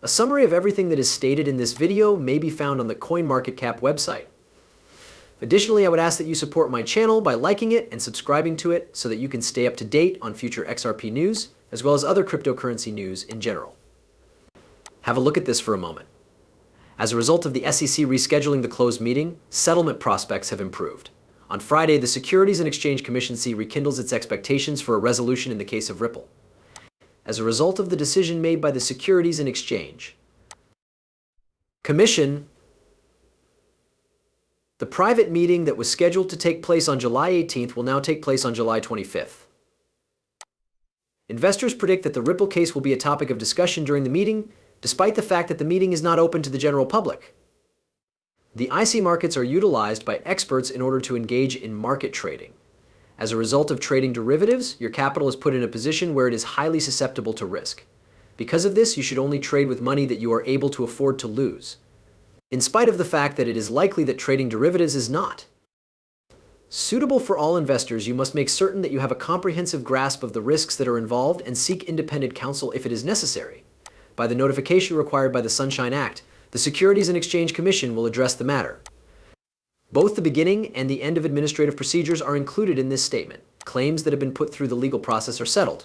A summary of everything that is stated in this video may be found on the CoinMarketCap website. Additionally, I would ask that you support my channel by liking it and subscribing to it so that you can stay up to date on future XRP news, as well as other cryptocurrency news in general. Have a look at this for a moment. As a result of the SEC rescheduling the closed meeting, settlement prospects have improved. On Friday, the Securities and Exchange Commission rekindles its expectations for a resolution in the case of Ripple. As a result of the decision made by the Securities and Exchange Commission, the private meeting that was scheduled to take place on July 18th will now take place on July 25th. Investors predict that the Ripple case will be a topic of discussion during the meeting, despite the fact that the meeting is not open to the general public. The IC markets are utilized by experts in order to engage in market trading. As a result of trading derivatives, your capital is put in a position where it is highly susceptible to risk. Because of this, you should only trade with money that you are able to afford to lose, in spite of the fact that it is likely that trading derivatives is not suitable for all investors. You must make certain that you have a comprehensive grasp of the risks that are involved and seek independent counsel if it is necessary. By the notification required by the Sunshine Act, the Securities and Exchange Commission will address the matter. Both the beginning and the end of administrative procedures are included in this statement. Claims that have been put through the legal process are settled.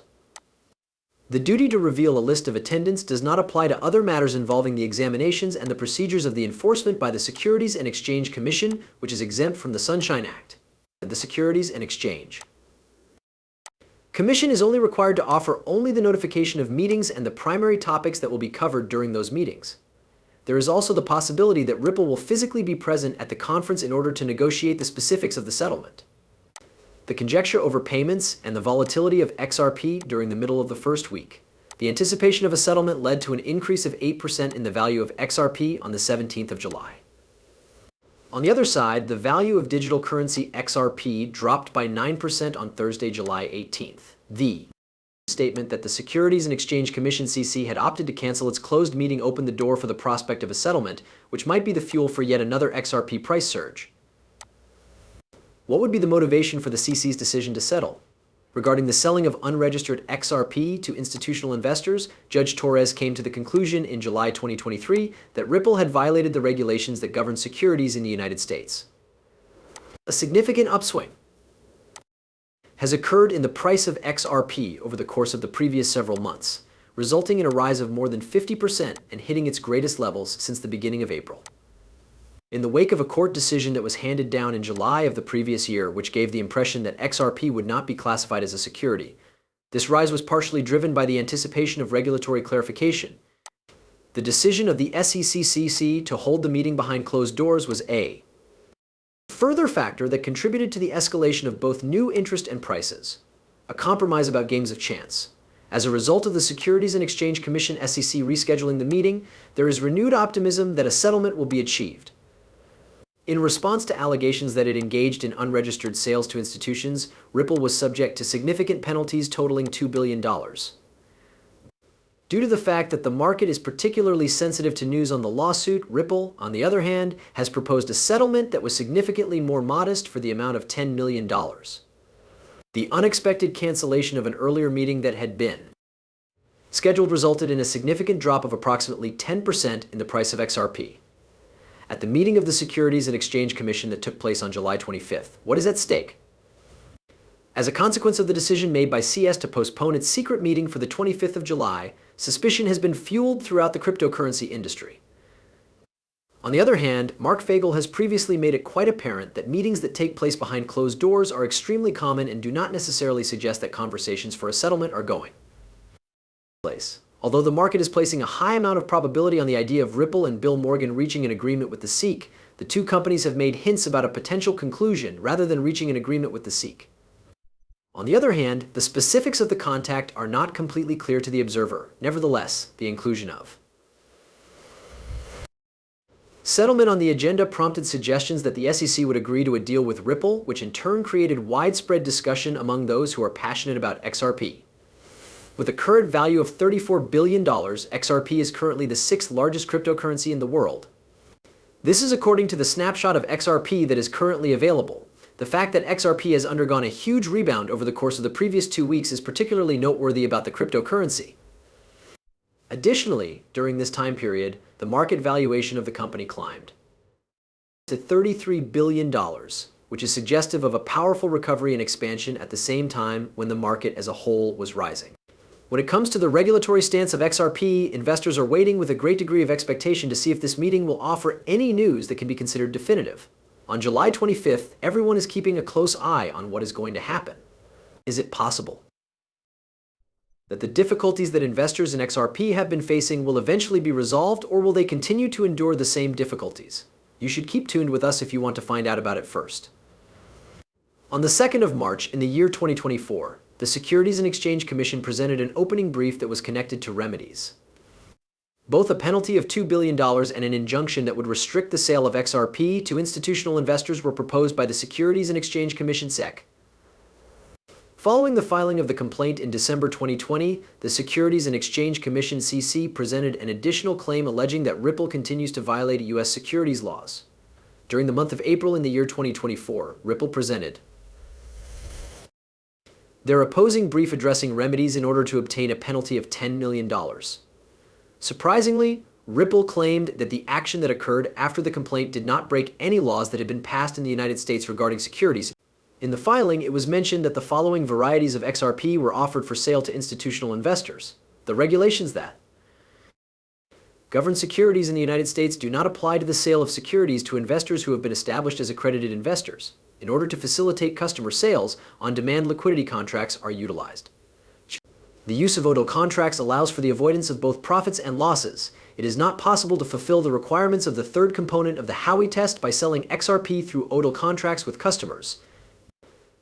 The duty to reveal a list of attendants does not apply to other matters involving the examinations and the procedures of the enforcement by the Securities and Exchange Commission, which is exempt from the Sunshine Act. The Securities and Exchange Commission is only required to offer only the notification of meetings and the primary topics that will be covered during those meetings. There is also the possibility that Ripple will physically be present at the conference in order to negotiate the specifics of the settlement. The conjecture over payments and the volatility of XRP during the middle of the first week. The anticipation of a settlement led to an increase of 8% in the value of XRP on the 17th of July. On the other side, the value of digital currency XRP dropped by 9% on Thursday, July 18th. The statement that the Securities and Exchange Commission (SEC) had opted to cancel its closed meeting opened the door for the prospect of a settlement, which might be the fuel for yet another XRP price surge. What would be the motivation for the SEC's decision to settle? Regarding the selling of unregistered XRP to institutional investors, Judge Torres came to the conclusion in July 2023 that Ripple had violated the regulations that govern securities in the United States. A significant upswing has occurred in the price of XRP over the course of the previous several months, resulting in a rise of more than 50% and hitting its greatest levels since the beginning of April. In the wake of a court decision that was handed down in July of the previous year, which gave the impression that XRP would not be classified as a security, this rise was partially driven by the anticipation of regulatory clarification. The decision of the SEC to hold the meeting behind closed doors was a further factor that contributed to the escalation of both new interest and prices, a compromise about games of chance. As a result of the Securities and Exchange Commission (SEC) rescheduling the meeting, there is renewed optimism that a settlement will be achieved. In response to allegations that it engaged in unregistered sales to institutions, Ripple was subject to significant penalties totaling $2 billion. Due to the fact that the market is particularly sensitive to news on the lawsuit, Ripple, on the other hand, has proposed a settlement that was significantly more modest for the amount of $10 million. The unexpected cancellation of an earlier meeting that had been scheduled resulted in a significant drop of approximately 10% in the price of XRP. At the meeting of the Securities and Exchange Commission that took place on July 25th, what is at stake? As a consequence of the decision made by CS to postpone its secret meeting for the 25th of July, suspicion has been fueled throughout the cryptocurrency industry. On the other hand, Mark Fagel has previously made it quite apparent that meetings that take place behind closed doors are extremely common and do not necessarily suggest that conversations for a settlement are going place. Although the market is placing a high amount of probability on the idea of Ripple and Bill Morgan reaching an agreement with the SEC, the two companies have made hints about a potential conclusion rather than reaching an agreement with the SEC. On the other hand, the specifics of the contact are not completely clear to the observer. Nevertheless, the inclusion of settlement on the agenda prompted suggestions that the SEC would agree to a deal with Ripple, which in turn created widespread discussion among those who are passionate about XRP. With a current value of $34 billion, XRP is currently the 6th largest cryptocurrency in the world. This is according to the snapshot of XRP that is currently available. The fact that XRP has undergone a huge rebound over the course of the previous 2 weeks is particularly noteworthy about the cryptocurrency. Additionally, during this time period, the market valuation of the company climbed to $33 billion, which is suggestive of a powerful recovery and expansion at the same time when the market as a whole was rising. When it comes to the regulatory stance of XRP, investors are waiting with a great degree of expectation to see if this meeting will offer any news that can be considered definitive. On July 25th, everyone is keeping a close eye on what is going to happen. Is it possible that the difficulties that investors in XRP have been facing will eventually be resolved, or will they continue to endure the same difficulties? You should keep tuned with us if you want to find out about it first. On the 2nd of March in the year 2024, the Securities and Exchange Commission presented an opening brief that was connected to remedies. Both a penalty of $2 billion and an injunction that would restrict the sale of XRP to institutional investors were proposed by the Securities and Exchange Commission (SEC). Following the filing of the complaint in December 2020, the Securities and Exchange Commission (CC) presented an additional claim alleging that Ripple continues to violate U.S. securities laws. During the month of April in the year 2024, Ripple presented their opposing brief addressing remedies in order to obtain a penalty of $10 million. Surprisingly, Ripple claimed that the action that occurred after the complaint did not break any laws that had been passed in the United States regarding securities. In the filing, it was mentioned that the following varieties of XRP were offered for sale to institutional investors. The regulations that govern securities in the United States do not apply to the sale of securities to investors who have been established as accredited investors. In order to facilitate customer sales, on-demand liquidity contracts are utilized. The use of ODL contracts allows for the avoidance of both profits and losses. It is not possible to fulfill the requirements of the third component of the Howey test by selling XRP through ODL contracts with customers.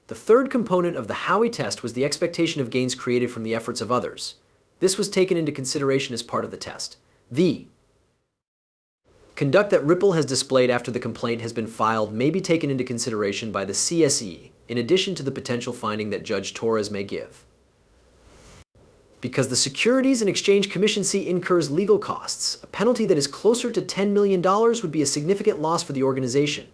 The third component of the Howey test was the expectation of gains created from the efforts of others. This was taken into consideration as part of the test. The conduct that Ripple has displayed after the complaint has been filed may be taken into consideration by the CSE, in addition to the potential finding that Judge Torres may give. Because the Securities and Exchange Commission incurs legal costs, a penalty that is closer to $10 million would be a significant loss for the organization.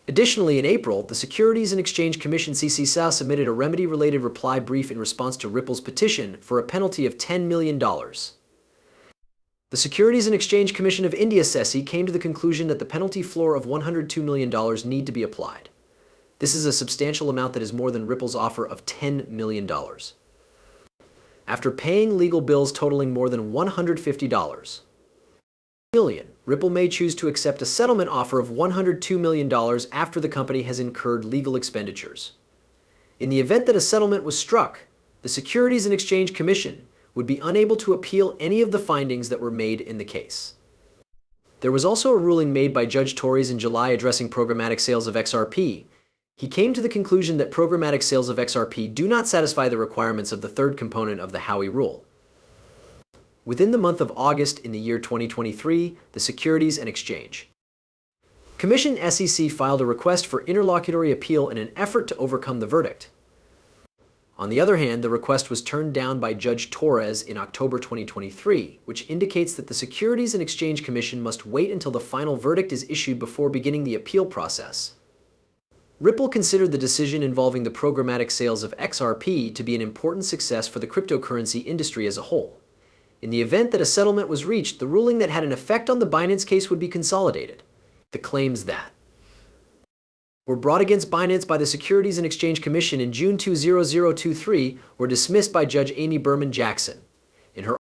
Additionally, in April, the Securities and Exchange Commission (CCSA) submitted a remedy-related reply brief in response to Ripple's petition for a penalty of $10 million. The Securities and Exchange Commission of India (SECI) came to the conclusion that the penalty floor of $102 million need to be applied. This is a substantial amount that is more than Ripple's offer of $10 million. After paying legal bills totaling more than $150 million, Ripple may choose to accept a settlement offer of $102 million after the company has incurred legal expenditures. In the event that a settlement was struck, the Securities and Exchange Commission would be unable to appeal any of the findings that were made in the case. There was also a ruling made by Judge Torres in July addressing programmatic sales of XRP. He came to the conclusion that programmatic sales of XRP do not satisfy the requirements of the third component of the Howey rule. Within the month of August in the year 2023, the Securities and Exchange Commission (SEC) filed a request for interlocutory appeal in an effort to overcome the verdict. On the other hand, the request was turned down by Judge Torres in October 2023, which indicates that the Securities and Exchange Commission must wait until the final verdict is issued before beginning the appeal process. Ripple considered the decision involving the programmatic sales of XRP to be an important success for the cryptocurrency industry as a whole. In the event that a settlement was reached, the ruling that had an effect on the Binance case would be consolidated. The claims that were brought against Binance by the Securities and Exchange Commission in June 2023 were dismissed by Judge Amy Berman Jackson.